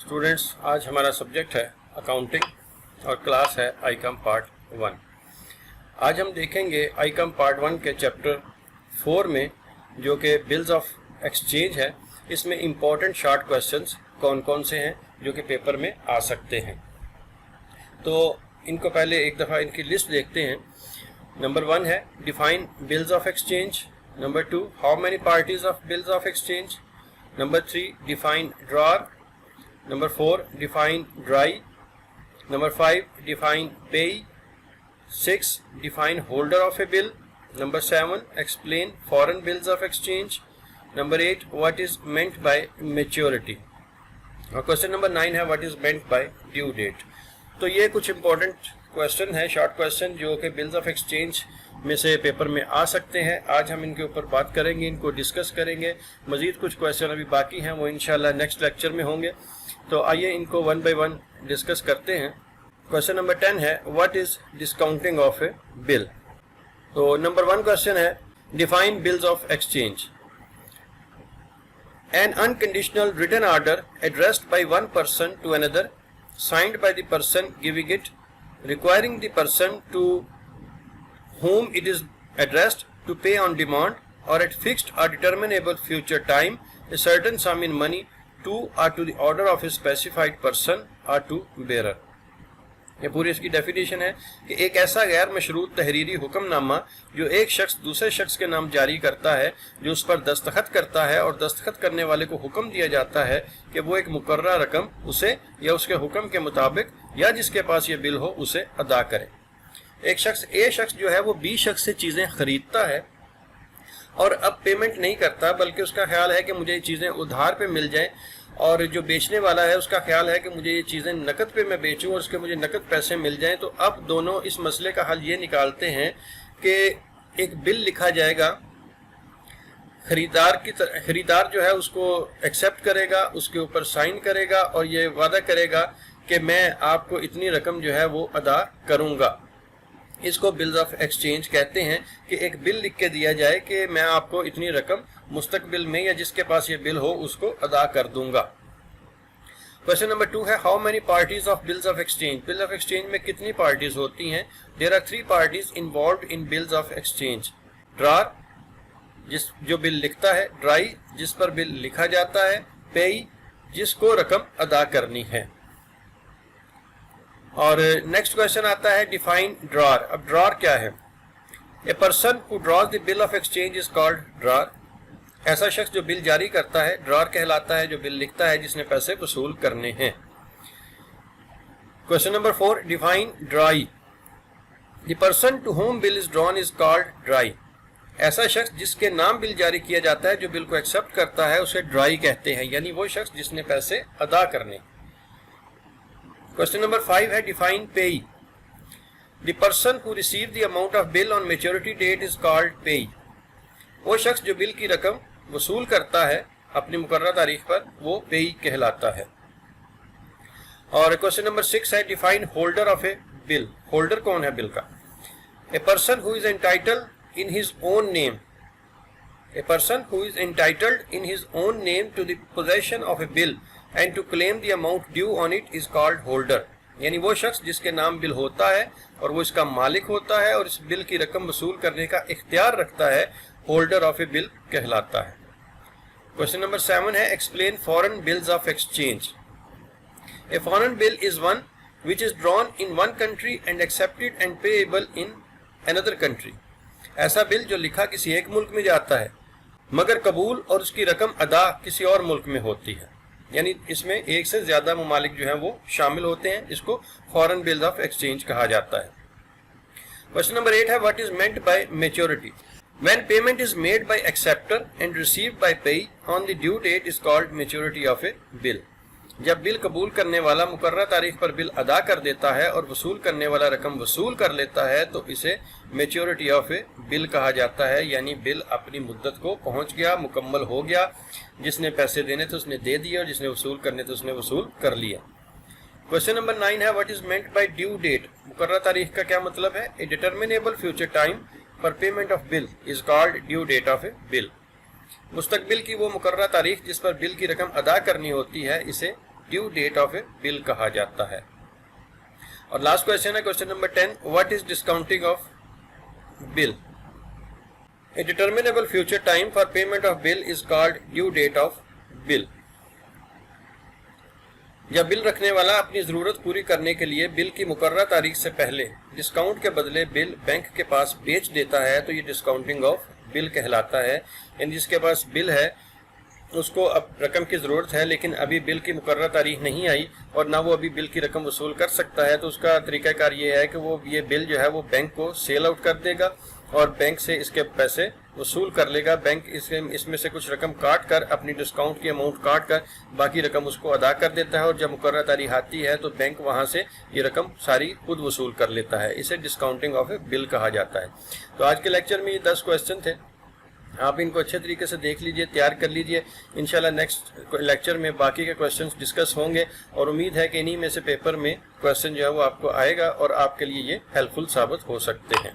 Students, आज हमारा subject है अकाउंटिंग और क्लास है आईकॉम पार्ट 1। आज हम देखेंगे आईकॉम पार्ट 1 के चैप्टर 4 में, जो कि बिल्स ऑफ एक्सचेंज है। इसमें इम्पॉर्टेंट शॉर्ट क्वेश्चंस कौन कौन से हैं जो कि पेपर में आ सकते हैं। तो इनको पहले एक दफ़ा इनकी लिस्ट देखते हैं। नंबर 1 है define bills of exchange. Number 2, how many parties of bills of exchange. Number 3, define drawer. Number 4, define dry. Number 5, define pay. 6, define holder of a bill. Number 7, explain foreign bills of exchange. Number 8, what is meant by maturity. और question number 9 है what is meant by due date. तो ये कुछ important question है, short question, जो कि bills of exchange में से पेपर में आ सकते हैं। आज हम इनके ऊपर बात करेंगे, इनको डिस्कस करेंगे। मज़ीद कुछ क्वेश्चन अभी बाकी हैं, वो इंशाल्लाह नेक्स्ट लेक्चर में होंगे। तो आइए इनको वन बाय वन डिस्कस करते हैं। क्वेश्चन नंबर 10 है what is discounting of a bill. तो नंबर 1 क्वेश्चन है define bills of exchange. An unconditional written order addressed by one person to another, signed by the person giving it, requiring the person to whom it is addressed to pay on demand or at fixed or determinable future time a certain sum in money to or to the order of a specified person or to bearer। ये पूरी इसकी definition है कि एक ऐसा गैर मशरूत तहरीरी हुक्मनामा जो एक शख्स दूसरे शख्स के नाम जारी करता है, जो उस पर दस्तखत करता है और दस्तखत करने वाले को हुक्म दिया जाता है कि वो एक मुकर्ररा रकम उसे या उसके हुक्म के मुताबिक या जिसके पास ये बिल हो उसे अदा करे। एक शख्स ए शख्स जो है वो बी शख्स से चीज़ें ख़रीदता है और अब पेमेंट नहीं करता, बल्कि उसका ख्याल है कि मुझे ये चीज़ें उधार पे मिल जाएं, और जो बेचने वाला है उसका ख्याल है कि मुझे ये चीज़ें नकद पे मैं बेचूं और उसके मुझे नकद पैसे मिल जाएं। तो अब दोनों इस मसले का हल ये निकालते हैं कि एक बिल लिखा जाएगा, खरीदार जो है उसको एक्सेप्ट करेगा, उसके ऊपर साइन करेगा और ये वादा करेगा कि मैं आपको इतनी रकम जो है वो अदा करूँगा। इसको बिल्स ऑफ एक्सचेंज कहते हैं कि एक बिल लिख के दिया जाए कि मैं आपको इतनी रकम मुस्तकबिल में या जिसके पास ये बिल हो उसको अदा कर दूंगा। क्वेश्चन नंबर 2 है how many parties of bills of exchange. Bills of exchange में कितनी पार्टीज होती हैं। There are 3 parties involved in bills of exchange. Drawer, जो बिल लिखता है, ड्राई, जिस पर बिल लिखा जाता है, पेई, जिसको रकम अदा करनी है। और नेक्स्ट क्वेश्चन आता है डिफाइन ड्रॉर। अब ड्रॉर क्या है। ए person who draws the bill of exchange is called drawer. ऐसा शख्स जो बिल जारी करता है ड्रॉर कहलाता है, जो बिल लिखता है जिसने पैसे वसूल करने हैं। Question number 4 define drawee. The person to whom bill is drawn is called drawee. ऐसा शख्स जिसके नाम बिल जारी किया जाता है, जो बिल को एक्सेप्ट करता है, उसे ड्राई कहते हैं, यानी वो शख्स जिसने पैसे अदा करने। क्वेश्चन नंबर 5 है define payee. The person who receive the amount of bill on maturity date is called payee. वो शख्स जो बिल की रकम वसूल करता है अपनी मुकर्रर तारीख पर, वो पेई कहलाता है। और क्वेश्चन नंबर 6 है define holder of a bill. Holder कौन है बिल का। A person who is entitled in his own name. A person who is entitled in his own name to the possession of a bill and to claim the amount due on it is called holder। यानी वो शख्स जिसके नाम bill होता है और वो इसका मालिक होता है और इस बिल की रकम वसूल करने का इख्तियार रखता है, होल्डर ऑफ ए बिल कहलाता है। क्वेश्चन नंबर 7 है explain foreign bills of exchange. A foreign bill is one which is drawn in one country and accepted and payable in another country. ऐसा बिल जो लिखा किसी एक मुल्क में जाता है मगर कबूल और उसकी रकम अदा किसी और मुल्क में होती है, यानी इसमें एक से ज्यादा ममालिक जो हैं वो शामिल होते हैं। इसको फॉरेन बिल्स ऑफ एक्सचेंज कहा जाता है। क्वेश्चन नंबर 8 है what is meant by maturity. When payment is made by acceptor and received by payee on the due date is called maturity of a bill. जब bill कबूल करने वाला मुकर्रर तारीख पर बिल अदा कर देता है और वसूल करने वाला रकम वसूल कर लेता है, तो इसे मैच्योरिटी ऑफ ए बिल कहा जाता है, यानी बिल अपनी मुद्दत को पहुंच गया, मुकम्मल हो गया। जिसने पैसे देने थे उसने दे दिए और जिसने वसूल करने थे उसने वसूल कर लिया। क्वेश्चन नंबर 9 है what is meant by due date. मुकर्रर तारीख का क्या मतलब है। A determinable future time for payment of bill is called due date of a bill. मुस्तकबिल की वो मुकर्रर तारीख जिस पर बिल की रकम अदा करनी होती है, इसे due date of a bill कहा जाता है। और लास्ट क्वेश्चन है question number 10, what is discounting of bill? A determinable future time for payment of bill is called due date of bill. जब बिल रखने वाला अपनी ज़रूरत पूरी करने के लिए बिल की मुकर्रर तारीख से पहले डिस्काउंट के बदले बिल बैंक के पास बेच देता है तो ये डिस्काउंटिंग ऑफ बिल कहलाता है। यानी जिसके पास बिल है उसको अब रकम की ज़रूरत है लेकिन अभी बिल की मुकर्रर तारीख नहीं आई और ना वो अभी बिल की रकम वसूल कर सकता है, तो उसका तरीक़ाकार ये है कि वो ये बिल जो है वो बैंक को सेल आउट कर देगा और बैंक से इसके पैसे वसूल कर लेगा। बैंक इसमें से कुछ रकम काट कर अपनी डिस्काउंट की अमाउंट काट कर बाकी रकम उसको अदा कर देता है और जब मुकर्रर तारीख आती है तो बैंक वहाँ से ये रकम सारी खुद वसूल कर लेता है। इसे डिस्काउंटिंग ऑफ ए बिल कहा जाता है। तो आज के लेक्चर में ये 10 क्वेश्चन थे, आप इनको अच्छे तरीके से देख लीजिए, तैयार कर लीजिए। इंशाल्लाह नेक्स्ट लेक्चर में बाकी के क्वेश्चंस डिस्कस होंगे और उम्मीद है कि इन्हीं में से पेपर में क्वेश्चन जो है वो आपको आएगा और आपके लिए ये हेल्पफुल साबित हो सकते हैं।